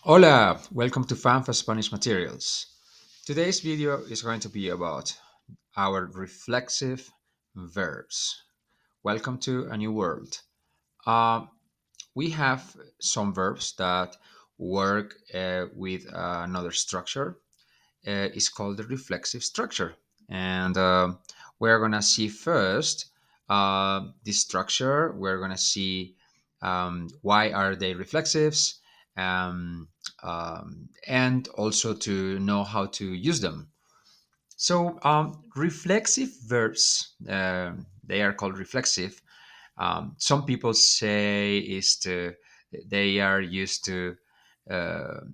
Hola, welcome to Fan for Spanish Materials. Today's video is going to be about our reflexive verbs. Welcome to a new world. Uh, we have some verbs that work with another structure. It's called the reflexive structure. And we're going to see first this structure. We're going to see why are they reflexives, um, and also to know how to use them. So reflexive verbs, they are called reflexive. Some people say is to they are used to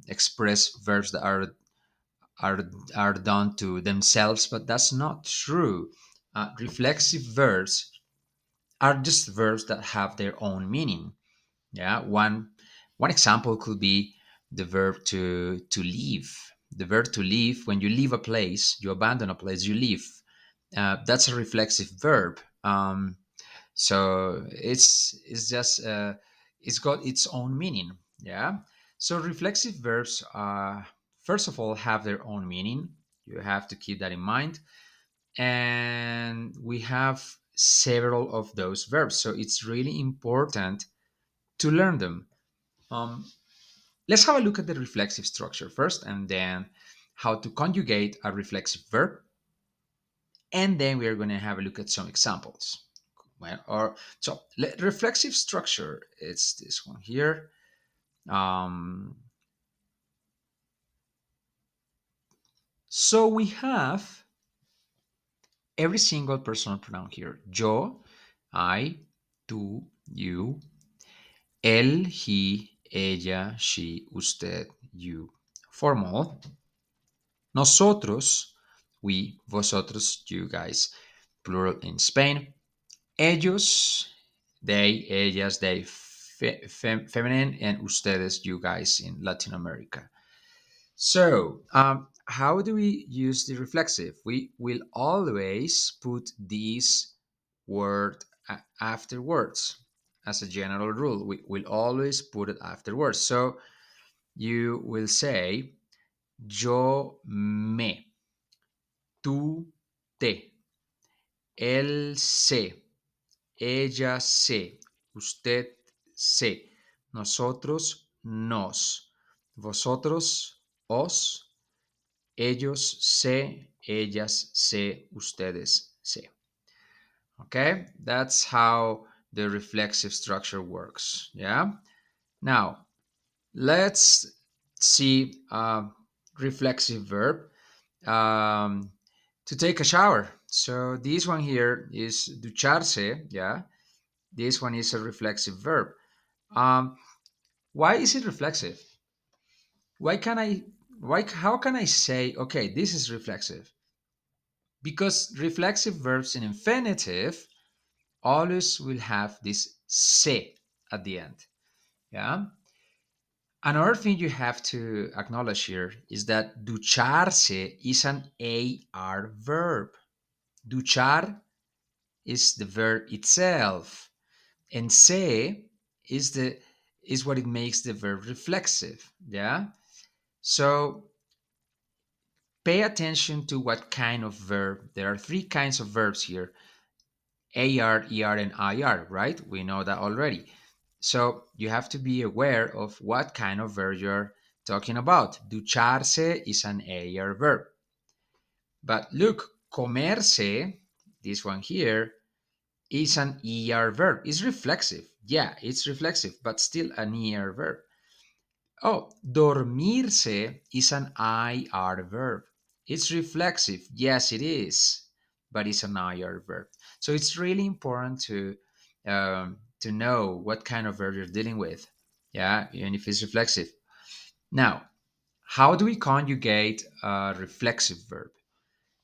express verbs that are are done to themselves, but that's not true. Reflexive verbs are just verbs that have their own meaning. Yeah, one example could be the verb to leave. The verb to leave, when you leave a place, you abandon a place, you leave. That's a reflexive verb. So it's just it's got its own meaning. Yeah. So reflexive verbs, first of all, have their own meaning. You have to keep that in mind. And we have several of those verbs, so it's really important to learn them. Um, let's have a look at the reflexive structure first, and then how to conjugate a reflexive verb, and then we are going to have a look at some examples. Well, or so reflexive structure. It's this one here. Um, so we have every single personal pronoun here: yo, I, tú, you, él, he, ella, she, usted, you. Formal. Nosotros, we, vosotros, you guys, plural in Spain. Ellos, they, ellas, they, feminine, and ustedes, you guys in Latin America. So, how do we use the reflexive? We will always put this word afterwards. As a general rule, we will always put it afterwards. So, you will say, yo me, tú te, él se, ella se, usted se, nosotros nos, vosotros os, ellos se, ellas se, ustedes se. Okay, that's how the reflexive structure works. Yeah. Now let's see reflexive verb, um, to take a shower. So this one here is ducharse. Yeah, this one is a reflexive verb. Um, why is it reflexive? Why can I? Why? How can I say okay? This is reflexive because reflexive verbs in infinitive always will have this se at the end. Yeah. Another thing you have to acknowledge here is that ducharse is an AR verb. Duchar is the verb itself, and se is what it makes the verb reflexive. Yeah. So pay attention to what kind of verb. There are three kinds of verbs here: AR, ER, and IR, right? We know that already. So you have to be aware of what kind of verb you're talking about. Ducharse is an AR verb. But look, comerse, this one here, is an ER verb. It's reflexive. Yeah, it's reflexive, but still an ER verb. Oh, dormirse is an IR verb. It's reflexive. Yes, it is, but it's an IR verb. So it's really important to know what kind of verb you're dealing with. Yeah, even if it's reflexive. Now, how do we conjugate a reflexive verb?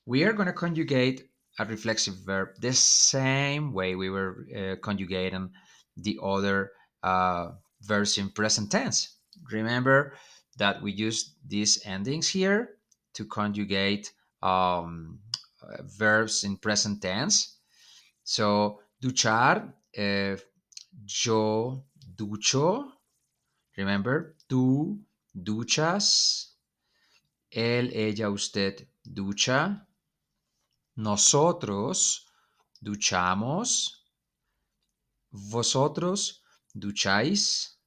We are going to conjugate a reflexive verb the same way we were conjugating the other verbs in present tense. Remember that we use these endings here to conjugate verbs in present tense. So, duchar, yo ducho. Remember, tú duchas, él, ella, usted ducha, nosotros duchamos, vosotros ducháis,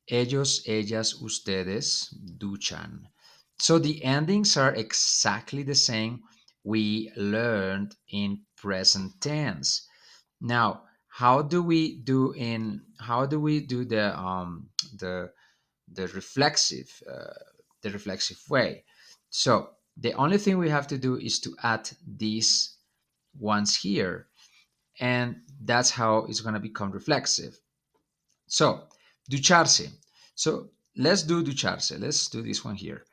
ellos, ellas, ustedes duchan. So the endings are exactly the same we learned in present tense. Now, how do we do the the reflexive the reflexive way? So the only thing we have to do is to add these ones here, and that's how it's going to become reflexive. So, ducharse. So let's do ducharse. Let's do this one here.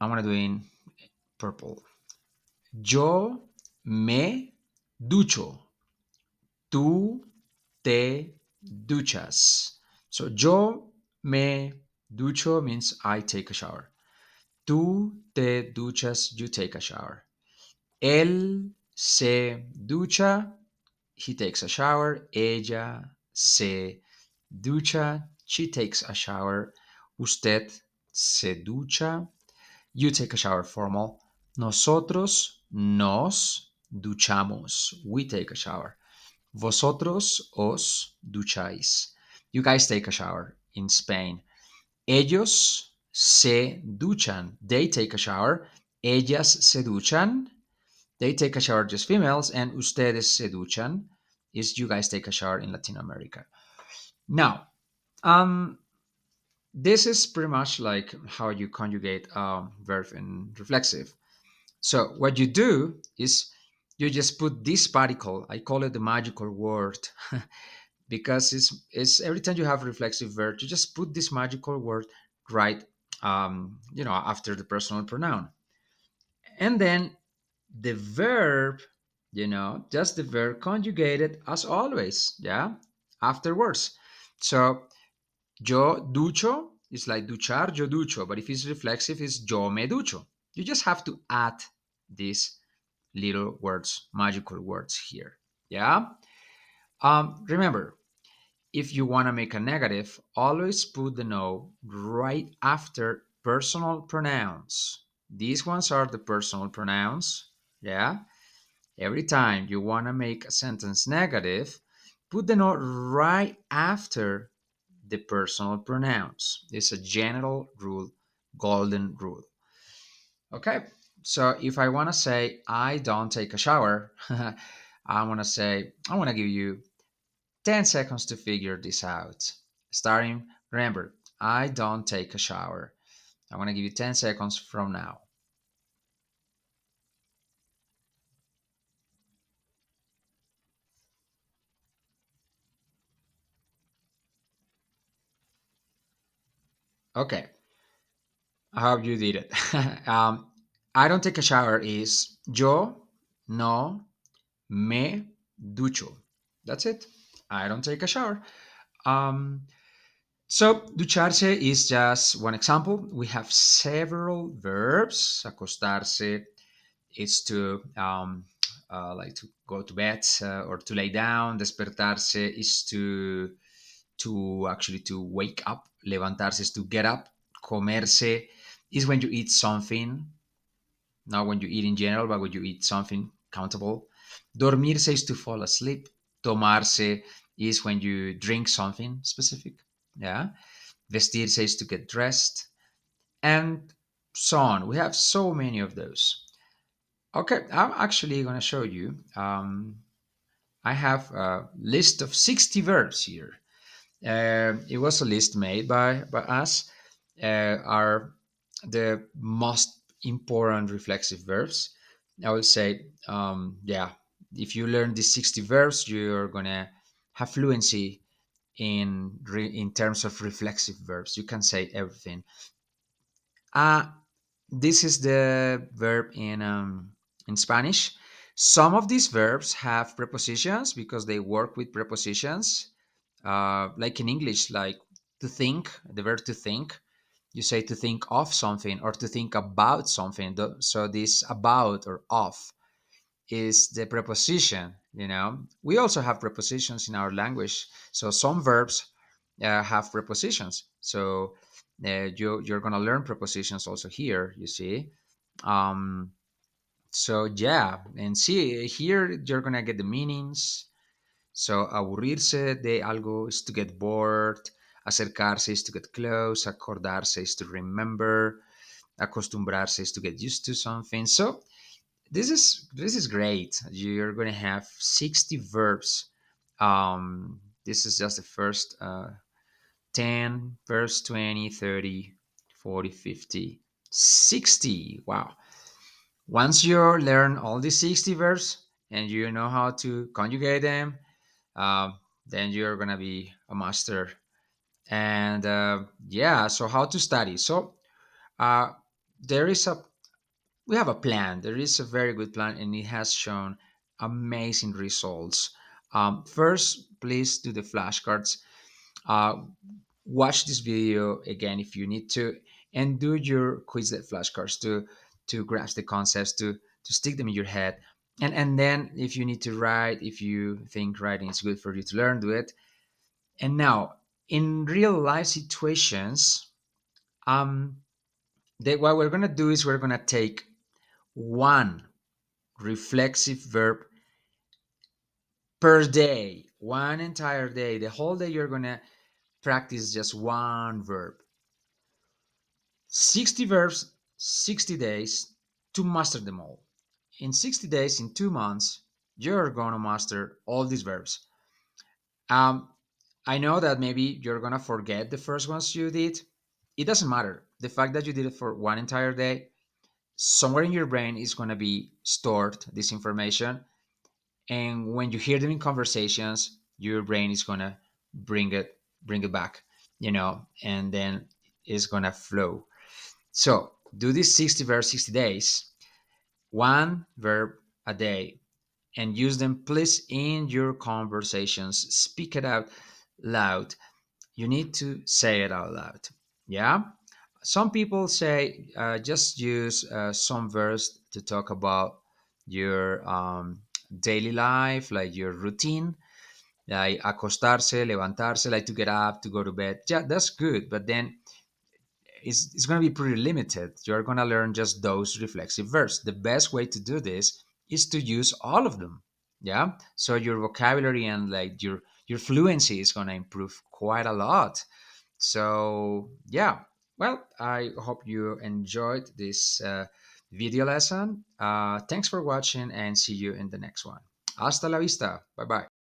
I'm going to do in purple. Yo me ducho. Tú te duchas. So yo me ducho means I take a shower. Tú te duchas, you take a shower. Él se ducha, he takes a shower. Ella se ducha, she takes a shower. Usted se ducha, you take a shower formal. Nosotros nos duchamos, we take a shower. Vosotros os ducháis. You guys take a shower in Spain. Ellos se duchan. They take a shower. Ellas se duchan. They take a shower, just females. And ustedes se duchan is you guys take a shower in Latin America. Now, um, this is pretty much like how you conjugate verb in reflexive. So what you do is you just put this particle. I call it the magical word because it's every time you have reflexive verb, you just put this magical word right, after the personal pronoun, and then the verb, just the verb conjugated as always, yeah, afterwards. So yo ducho is like duchar, yo ducho, but if it's reflexive, it's yo me ducho. You just have to add these little words, magical words here, yeah. Remember, if you want to make a negative, always put the no right after personal pronouns. These ones are the personal pronouns. Yeah. Every time you want to make a sentence negative, put the no right after the personal pronouns. It's a general rule, golden rule. Okay. So if I want to say, I don't take a shower, I want to give you 10 seconds to figure this out. Starting, remember, I don't take a shower. I want to give you 10 seconds from now. Okay, I hope you did it. I don't take a shower is yo no me ducho. That's it. I don't take a shower. Um, so, ducharse is just one example. We have several verbs. Acostarse, is to like to go to bed or to lay down. Despertarse is to actually to wake up. Levantarse is to get up. Comerse is when you eat something, not when you eat in general, but when you eat something countable. Dormirse is to fall asleep. Tomarse is when you drink something specific. Yeah. Vestirse is to get dressed, and so on. We have so many of those. Okay, I'm actually going to show you. I have a list of 60 verbs here. It was a list made by us. Are the most important reflexive verbs. I would say, yeah, if you learn these 60 verbs, you're going to have fluency in terms of reflexive verbs. You can say everything. Uh, this is the verb in Spanish. Some of these verbs have prepositions because they work with prepositions, like in English, like to think, the verb to think. You say to think of something or to think about something. So this about or of is the preposition. We also have prepositions in our language. So some verbs have prepositions. So you're gonna learn prepositions also here. You see. Um, so yeah, and see here you're gonna get the meanings. So aburrirse de algo is to get bored. Acercarse is to get close. Acordarse is to remember. Acostumbrarse is to get used to something. So this is great. You're going to have 60 verbs. This is just the first 10 verbs, 20, 30, 40, 50, 60. Wow. Once you learn all these 60 verbs and you know how to conjugate them, then you're going to be a master. And yeah, so how to study? So uh, there is a we have a plan. There is a very good plan, and it has shown amazing results. First, please do the flashcards. Uh, watch this video again if you need to, and do your Quizlet flashcards to grasp the concepts, to stick them in your head. And then if you need to write, if you think writing is good for you to learn, do it. And now, in real life situations, what we're gonna do is we're gonna take one reflexive verb per day, one entire day. The whole day you're going to practice just one verb. 60 verbs, 60 days to master them all. In 60 days, in 2 months, you're going to master all these verbs. Um, I know that maybe you're going to forget the first ones you did. It doesn't matter. The fact that you did it for one entire day, somewhere in your brain is going to be stored this information, and when you hear them in conversations, your brain is gonna bring it back, and then it's gonna flow. So do this 60 verbs, 60 days, one verb a day, and use them please in your conversations. Speak it out loud. You need to say it out loud. Yeah. Some people say just use some verbs to talk about your daily life, like your routine, like acostarse, levantarse, like to get up, to go to bed. Yeah, that's good. But then it's going to be pretty limited. You're going to learn just those reflexive verbs. The best way to do this is to use all of them. Yeah. So your vocabulary and like your fluency is going to improve quite a lot. So yeah, well, I hope you enjoyed this video lesson. Thanks for watching, and see you in the next one. Hasta la vista. Bye bye.